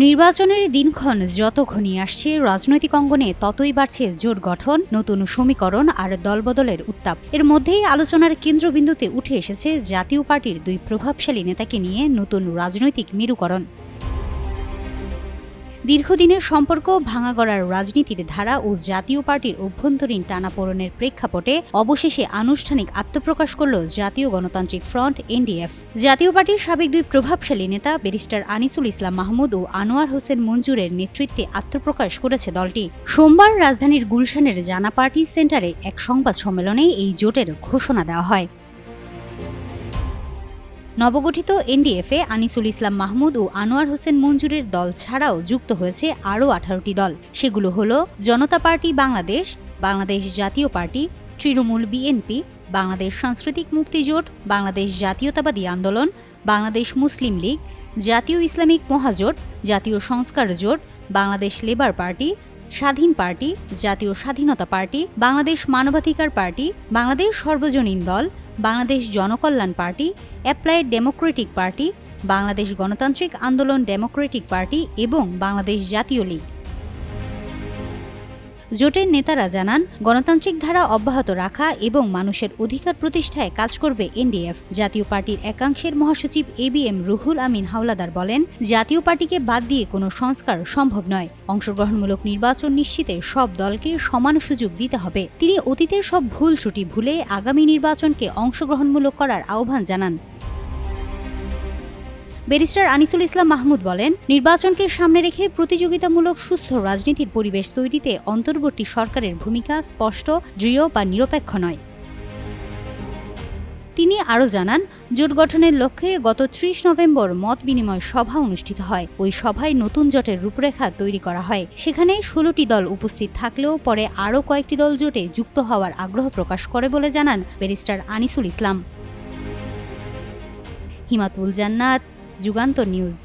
নির্বাচনের দিনক্ষণ যত ঘনিয়ে আসছে, রাজনৈতিক অঙ্গনে ততই বাড়ছে জোট গঠন, নতুন সমীকরণ আর দলবদলের উত্তাপ। এর মধ্যেই আলোচনার কেন্দ্রবিন্দুতে উঠে এসেছে জাতীয় পার্টির দুই প্রভাবশালী নেতাকে নিয়ে নতুন রাজনৈতিক মেরুকরণ। দীর্ঘদিনের সম্পর্ক ভাঙা গড়ার রাজনীতির ধারা ও জাতীয় পার্টির অভ্যন্তরীণ টানাপোড়েনের প্রেক্ষাপটে অবশেষে আনুষ্ঠানিক আত্মপ্রকাশ করল জাতীয় গণতান্ত্রিক ফ্রন্ট এনডিএফ। জাতীয় পার্টির সাবেক দুই প্রভাবশালী নেতা ব্যারিস্টার আনিসুল ইসলাম মাহমুদ ও আনোয়ার হোসেন মঞ্জুরের নেতৃত্বে আত্মপ্রকাশ করেছে দলটি। সোমবার রাজধানীর গুলশানের জানা পার্টি সেন্টারে এক সংবাদ সম্মেলনে এই জোটের ঘোষণা দেওয়া হয়। নবগঠিত এনডিএফে আনিসুল ইসলাম মাহমুদ ও আনোয়ার হোসেন মঞ্জুরের দল ছাড়াও যুক্ত হয়েছে আরও 18টি দল। সেগুলো হলো জনতা পার্টি বাংলাদেশ, বাংলাদেশ জাতীয় পার্টি, তৃণমূল বিএনপি, বাংলাদেশ সাংস্কৃতিক মুক্তি জোট, বাংলাদেশ জাতীয়তাবাদী আন্দোলন, বাংলাদেশ মুসলিম লীগ, জাতীয় ইসলামিক মহাজোট, জাতীয় সংস্কার জোট, বাংলাদেশ লেবার পার্টি, স্বাধীন পার্টি, জাতীয় স্বাধীনতা পার্টি, বাংলাদেশ মানবাধিকার পার্টি, বাংলাদেশ সর্বজনীন দল, Bangladesh Janakalyan party, applied Democratic party, Bangladesh গণতান্ত্রিক আন্দোলন ডেমোক্রেটিক পার্টি এবং বাংলাদেশ জাতীয় লীগ। জোটের নেতারা জানান, গণতান্ত্রিক ধারা অব্যাহত রাখা এবং মানুষের অধিকার প্রতিষ্ঠায় কাজ করবে এনডিএফ। জাতীয় পার্টির একাংশের মহাসচিব এবিএম রুহুল আমিন হাওলাদার বলেন, জাতীয় পার্টিকে বাদ দিয়ে কোনো সংস্কার সম্ভব নয়। অংশগ্রহণমূলক নির্বাচন নিশ্চিতে সব দলকে সমান সুযোগ দিতে হবে। তিনি অতীতের সব ভুল ত্রুটি ভুলে আগামী নির্বাচনকে অংশগ্রহণমূলক করার আহ্বান জানান। ব্যারিস্টার আনিসুল ইসলাম মাহমুদ বলেন, নির্বাচনকে সামনে রেখে প্রতিযোগিতামূলক সুস্থ রাজনীতির পরিবেশ তৈরিতে অন্তর্বর্তী সরকারের ভূমিকা স্পষ্ট, দৃঢ় বা নিরপেক্ষ নয়। তিনি আরও জানান, জোট গঠনের লক্ষ্যে গত 30 নভেম্বর মত বিনিময় সভা অনুষ্ঠিত হয়। ওই সভায় নতুন জোটের রূপরেখা তৈরি করা হয়। সেখানে 16টি দল উপস্থিত থাকলেও পরে আরও কয়েকটি দল জোটে যুক্ত হওয়ার আগ্রহ প্রকাশ করে বলে জানান ব্যারিস্টার আনিসুল ইসলাম। হিমাতুল জান্নাত, যুগান্তর নিউজ।